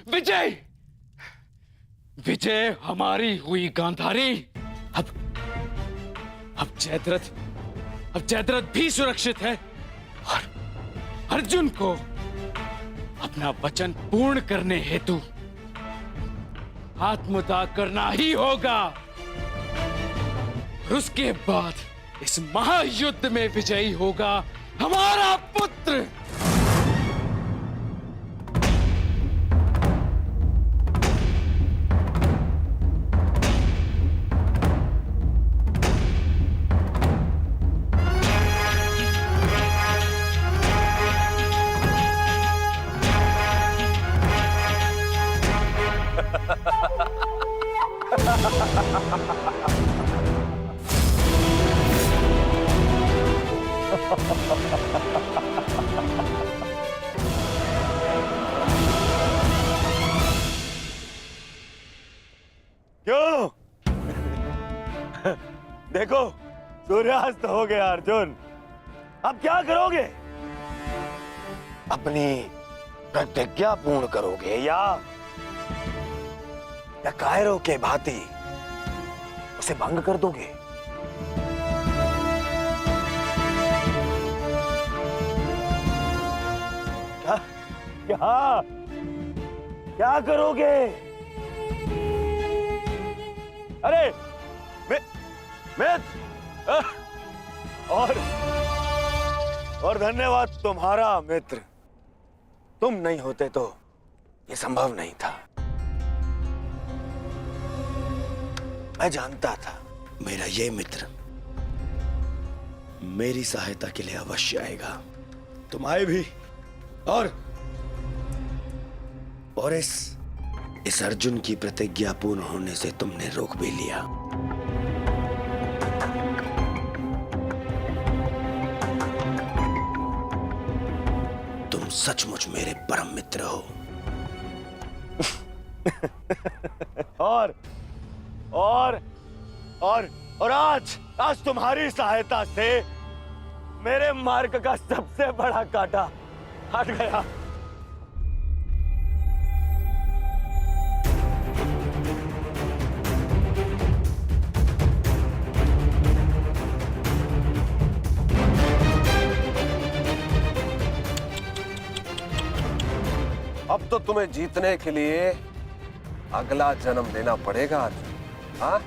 विजय, विजय हमारी हुई गांधारी। अब जयद्रथ भी सुरक्षित है और अर्जुन को अपना वचन पूर्ण करने हेतु आत्मदाह करना ही होगा। और उसके बाद इस महायुद्ध में विजयी होगा हमारा पुत्र। क्यों? देखो, सूर्यास्त हो गया अर्जुन। अब क्या करोगे? अपनी प्रतिज्ञा पूर्ण करोगे या कायरों के भांति उसे भंग कर दोगे? क्या क्या क्या करोगे? अरे मित्र, और धन्यवाद तुम्हारा मित्र। तुम नहीं होते तो ये संभव नहीं था। मैं जानता था मेरा ये मित्र मेरी सहायता के लिए अवश्य आएगा। तुम आए भी और इस अर्जुन की प्रतिज्ञा पूर्ण होने से तुमने रोक भी लिया। तुम सचमुच मेरे परम मित्र हो। और आज तुम्हारी सहायता से मेरे मार्ग का सबसे बड़ा कांटा हट गया। अब तो तुम्हें जीतने के लिए अगला जन्म लेना पड़ेगा अर्जुन। हाँ?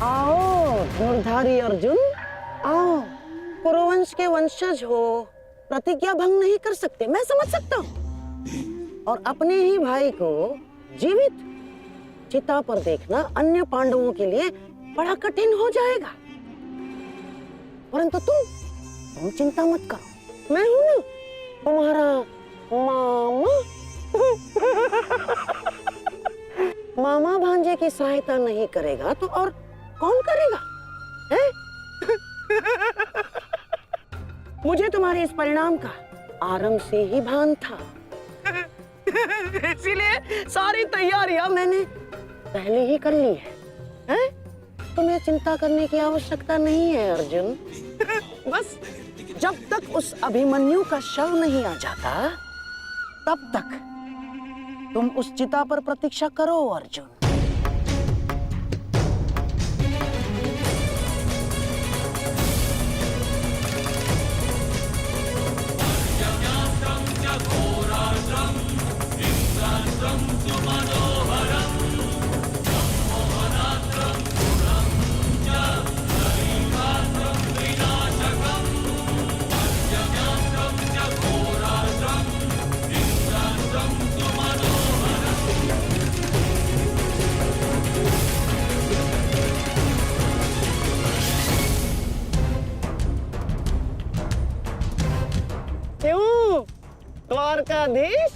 आओ धनुर्धारी अर्जुन, आओ। कुरुवंश के वंशज हो, प्रतिज्ञा भंग नहीं कर सकते, मैं समझ सकता हूँ। और अपने ही भाई को जीवित चिता पर देखना अन्य पांडवों के लिए बड़ा कठिन हो जाएगा। परंतु तुम चिंता मत करो, मैं हूं ना तुम्हारा मामा। मामा भांजे की सहायता नहीं करेगा तो और कौन करेगा? है? मुझे तुम्हारे इस परिणाम का आरंभ से ही भान था। इसीलिए सारी तैयारियां मैंने पहले ही कर ली है? तुम्हें चिंता करने की आवश्यकता नहीं है अर्जुन। बस जब तक उस अभिमन्यु का शव नहीं आ जाता तब तक तुम उस चिता पर प्रतीक्षा करो अर्जुन। द्वारकाधीश,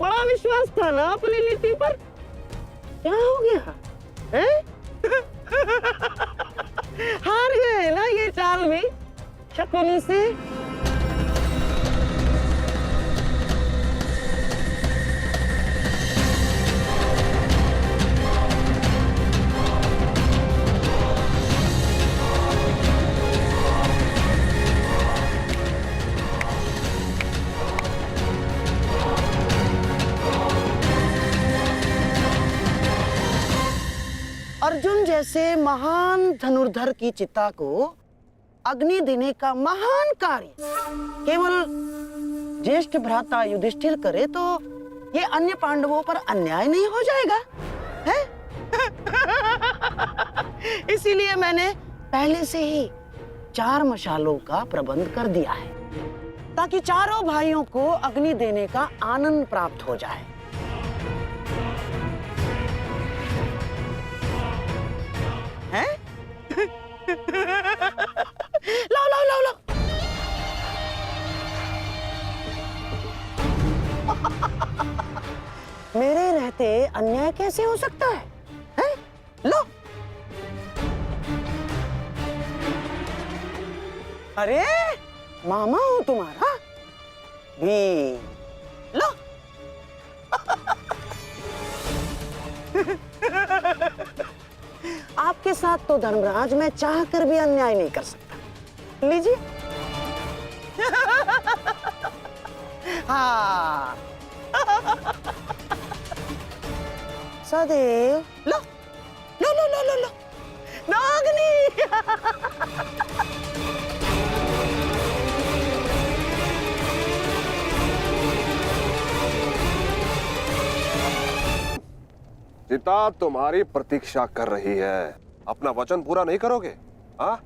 बड़ा विश्वास था ना अपनी नीति पर। क्या हो गया हैं? हार गए ना ये चाल भी शकुनी से। अर्जुन जैसे महान धनुर्धर की चिता को अग्नि देने का महान कार्य केवल ज्येष्ठ भ्राता युधिष्ठिर करे तो ये अन्य पांडवों पर अन्याय नहीं हो जाएगा है? इसीलिए मैंने पहले से ही 4 मशालों का प्रबंध कर दिया है ताकि चारों भाइयों को अग्नि देने का आनंद प्राप्त हो जाए। हैं? लाओ लाओ लाओ लाओ। मेरे रहते अन्याय कैसे हो सकता है? हैं? लो। अरे मामा हूं तुम्हारा भी। लो। आपके साथ तो धर्मराज मैं चाह कर भी अन्याय नहीं कर सकता। लीजिए। हाँ। सदैव लो लो लो लो लो लो नागनी। चिता तुम्हारी प्रतीक्षा कर रही है। अपना वचन पूरा नहीं करोगे? हाँ?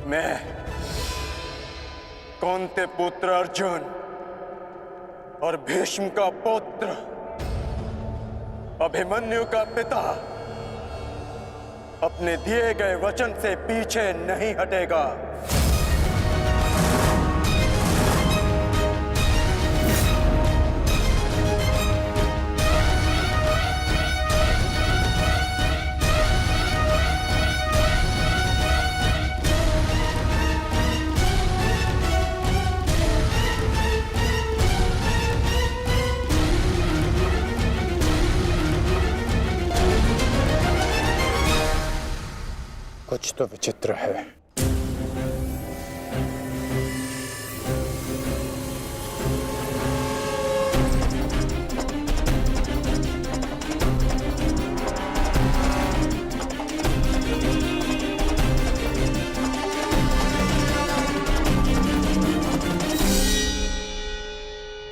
मैं कौंते पुत्र अर्जुन और भीष्म का पुत्र अभिमन्यु का पिता अपने दिए गए वचन से पीछे नहीं हटेगा। कुछ तो विचित्र है।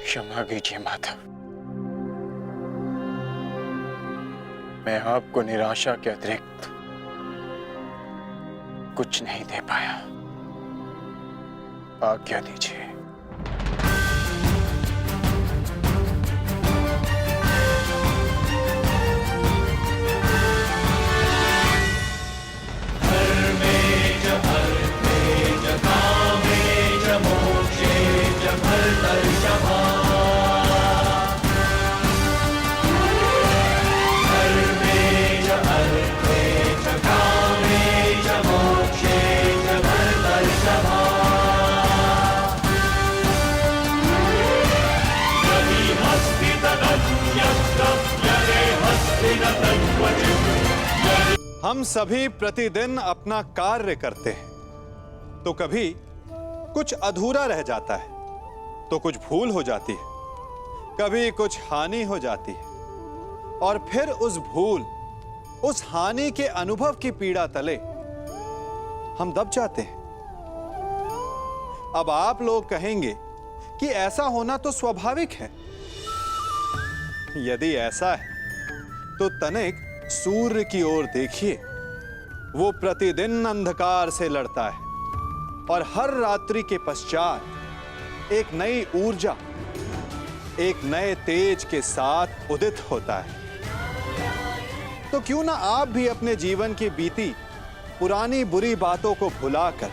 क्षमा कीजिए माता, मैं आपको निराशा के अतिरिक्त कुछ नहीं दे पाया। आज्ञा दीजिए। हम सभी प्रतिदिन अपना कार्य करते हैं तो कभी कुछ अधूरा रह जाता है, तो कुछ भूल हो जाती है, कभी कुछ हानि हो जाती है और फिर उस भूल, उस हानि के अनुभव की पीड़ा तले हम दब जाते हैं। अब आप लोग कहेंगे कि ऐसा होना तो स्वाभाविक है। यदि ऐसा है तो तनिक सूर्य की ओर देखिए। वो प्रतिदिन अंधकार से लड़ता है और हर रात्रि के पश्चात एक नई ऊर्जा, एक नए तेज के साथ उदित होता है। तो क्यों ना आप भी अपने जीवन की बीती पुरानी बुरी बातों को भुलाकर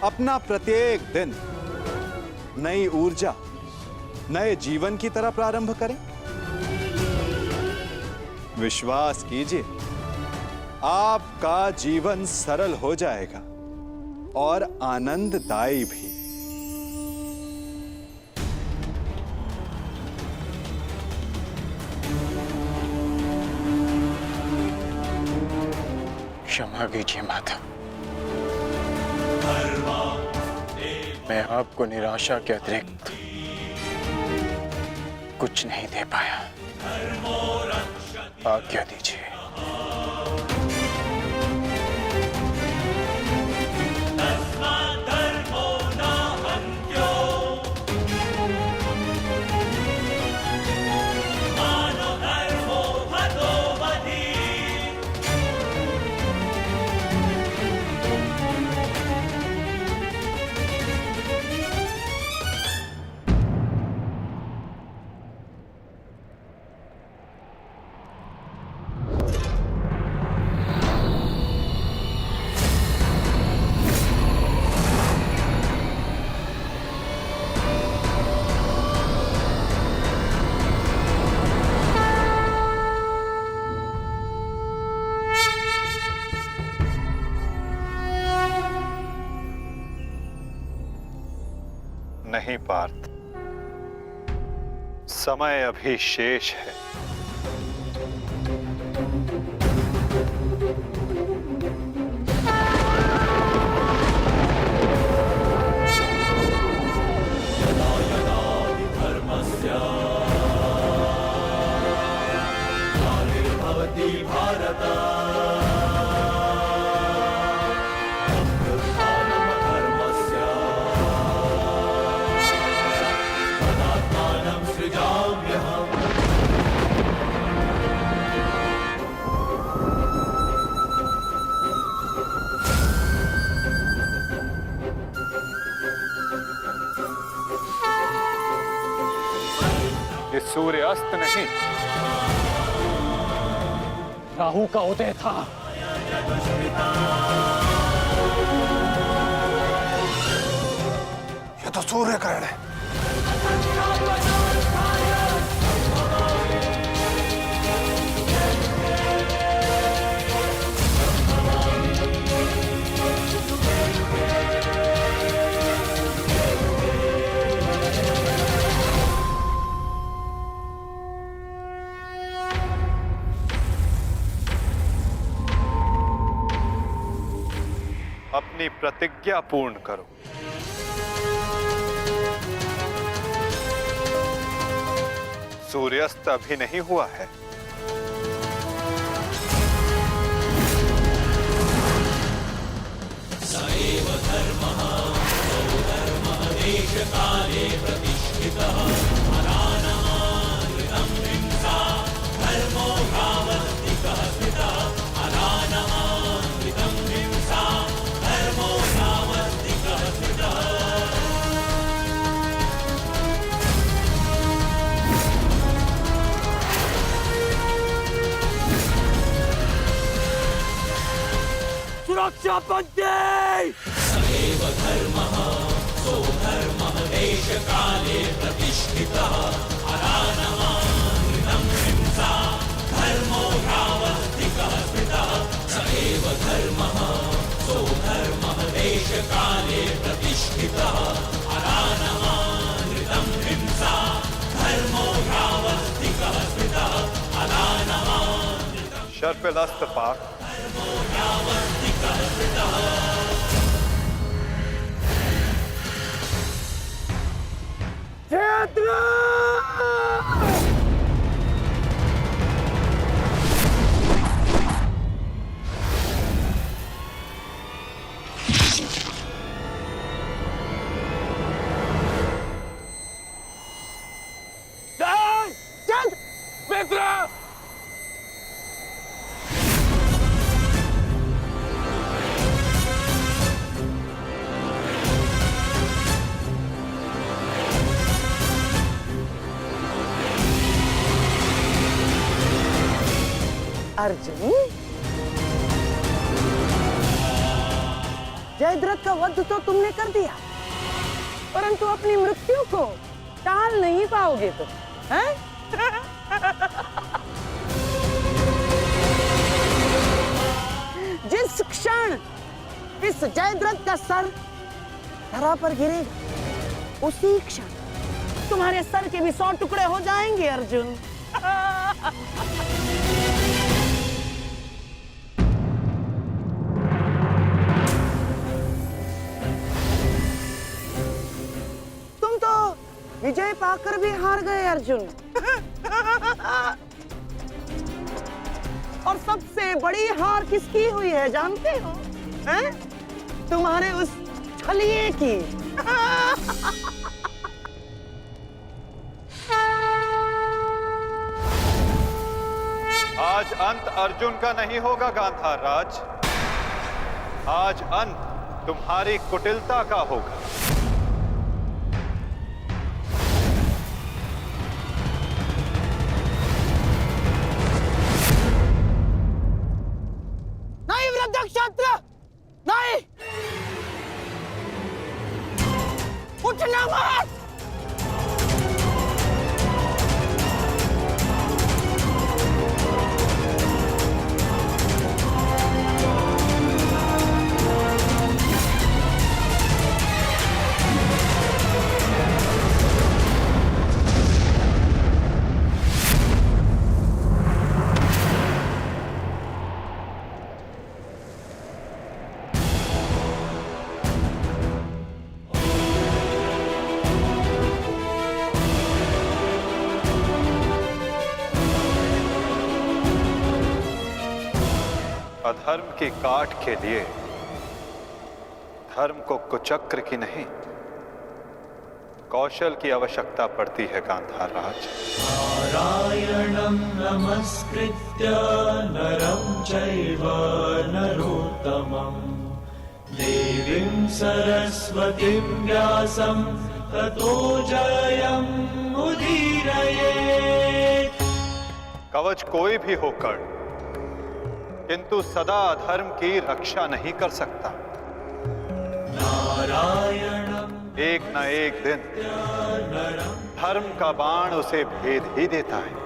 अपना प्रत्येक दिन नई ऊर्जा, नए जीवन की तरह प्रारंभ करें। विश्वास कीजिए, आपका जीवन सरल हो जाएगा और आनंददायी भी। क्षमा कीजिए माता, मैं आपको निराशा के अतिरिक्त कुछ नहीं दे पाया। आज्ञा दीजिए। नहीं पार्थ, समय अभी शेष है। ये सूर्यास्त नहीं, राहु का उदय था। ये तो सूर्य ग्रहण है। अपनी प्रतिज्ञा पूर्ण करो। सूर्यास्त अभी नहीं हुआ है। सुरक्षा पंथी! शर्पिलस्त पाक, अर्जुन, जयद्रथ का वध तो तुमने कर दिया, परंतु अपनी मृत्यु को टाल नहीं पाओगे तुम, हैं? जिस क्षण इस जयद्रथ का सर धरा पर गिरेगा, उसी क्षण तुम्हारे सर के भी 100 टुकड़े हो जाएंगे अर्जुन। तुम तो विजय पाकर भी हार गए अर्जुन। और सबसे बड़ी हार किसकी हुई है जानते हो? हैं? तुम्हारे उस छलिए की। आज अंत अर्जुन का नहीं होगा गांधार राज, आज अंत तुम्हारी कुटिलता का होगा। नहीं वृद्धक्षत्र, नहीं, उठना मत। अधर्म की काट के लिए धर्म को कुचक्र की नहीं, कौशल की आवश्यकता पड़ती है गांधार राज। नारायणं नमस्कृत्य नरं चैव नरोत्तमं देवीं सरस्वतीं व्यासं ततो जयं मुदीरयेत्। कवच कोई भी होकर किंतु सदा अधर्म की रक्षा नहीं कर सकता। नारायणं एक न एक दिन धर्म का बाण उसे भेद ही देता है।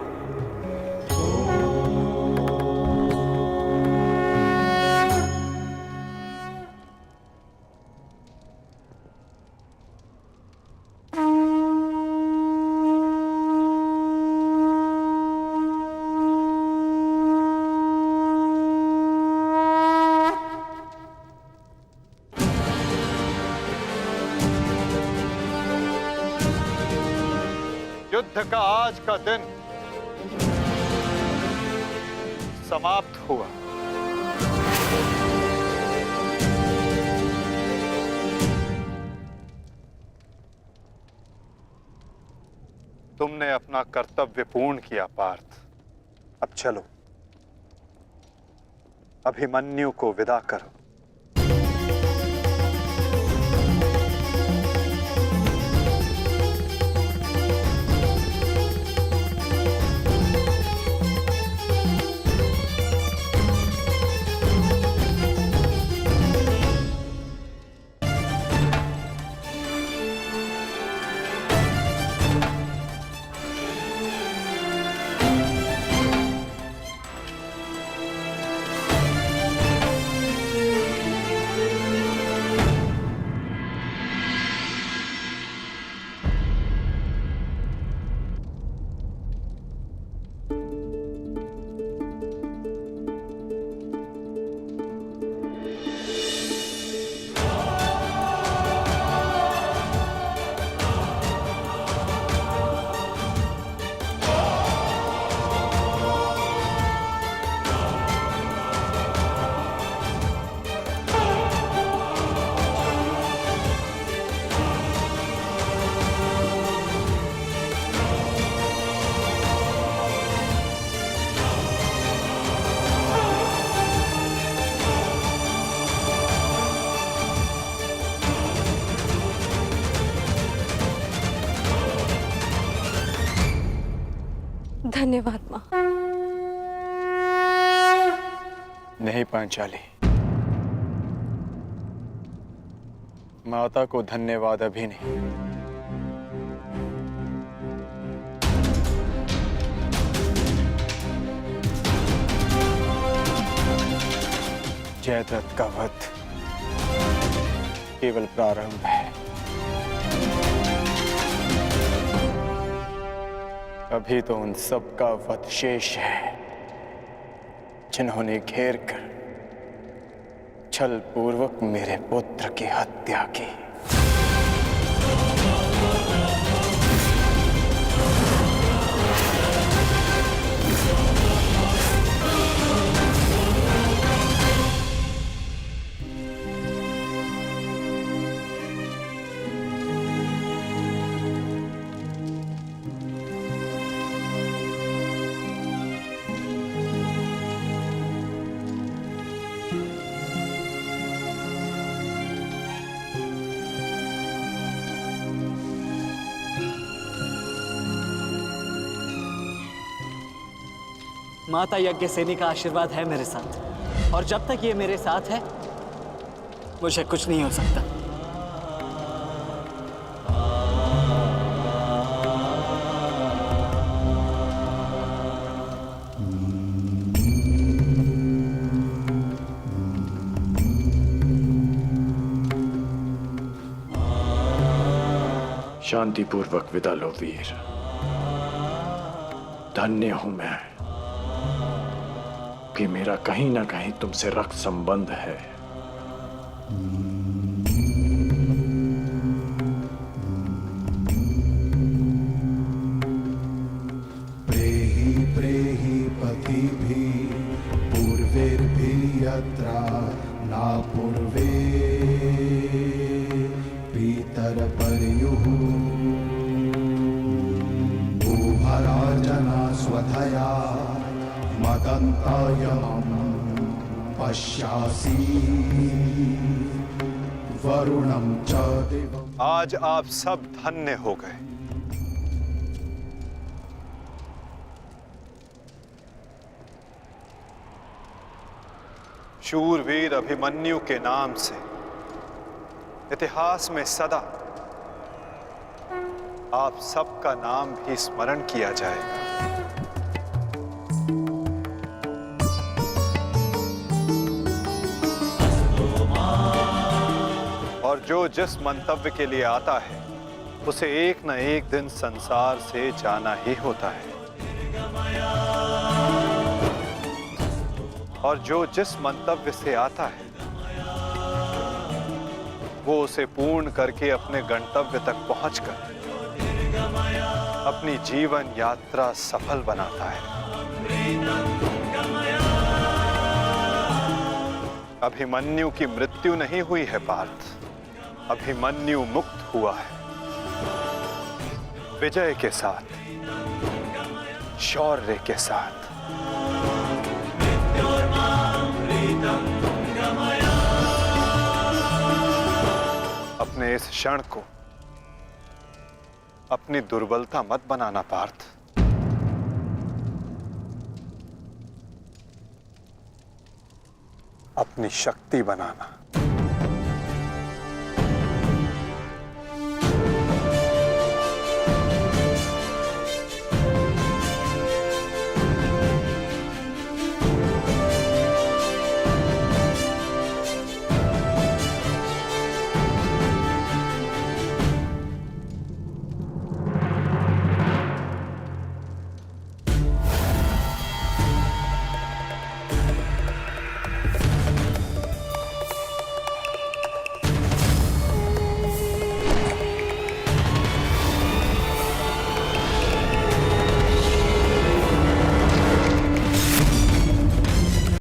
युद्ध का आज का दिन समाप्त हुआ। तुमने अपना कर्तव्य पूर्ण किया पार्थ। अब चलो, अभिमन्यु को विदा करो। धन्यवाद माँ। नहीं पांचाली, माता को धन्यवाद अभी नहीं। जयद्रथ का वध केवल प्रारंभ है। अभी तो उन सब का वध शेष है जिन्होंने घेर कर छल पूर्वक मेरे पुत्र की हत्या की। माता यज्ञसेनी का आशीर्वाद है मेरे साथ, और जब तक ये मेरे साथ है मुझे कुछ नहीं हो सकता। शांतिपूर्वक विदा लो वीर। धन्य हूं मैं कि मेरा कहीं ना कहीं तुमसे रक्त संबंध है। प्रेहि प्रेहि पतिभिः पूर्वैर्भिः यत्रा न पूर्वे पितरपर्युः उभराजना स्वधया मदन्तायमं पश्यासि वरुणं च दिवम्। आज आप सब धन्य हो गए। शूरवीर अभिमन्यु के नाम से इतिहास में सदा आप सबका नाम भी स्मरण किया जाएगा। और जो जिस मंतव्य के लिए आता है उसे एक न एक दिन संसार से जाना ही होता है, और जो जिस मंतव्य से आता है वो उसे पूर्ण करके अपने गंतव्य तक पहुंचकर अपनी जीवन यात्रा सफल बनाता है। अभिमन्यु की मृत्यु नहीं हुई है पार्थ, अभिमन्यु मुक्त हुआ है विजय के साथ, शौर्य के साथ। अपने इस क्षण को अपनी दुर्बलता मत बनाना पार्थ। अपनी शक्ति बनाना।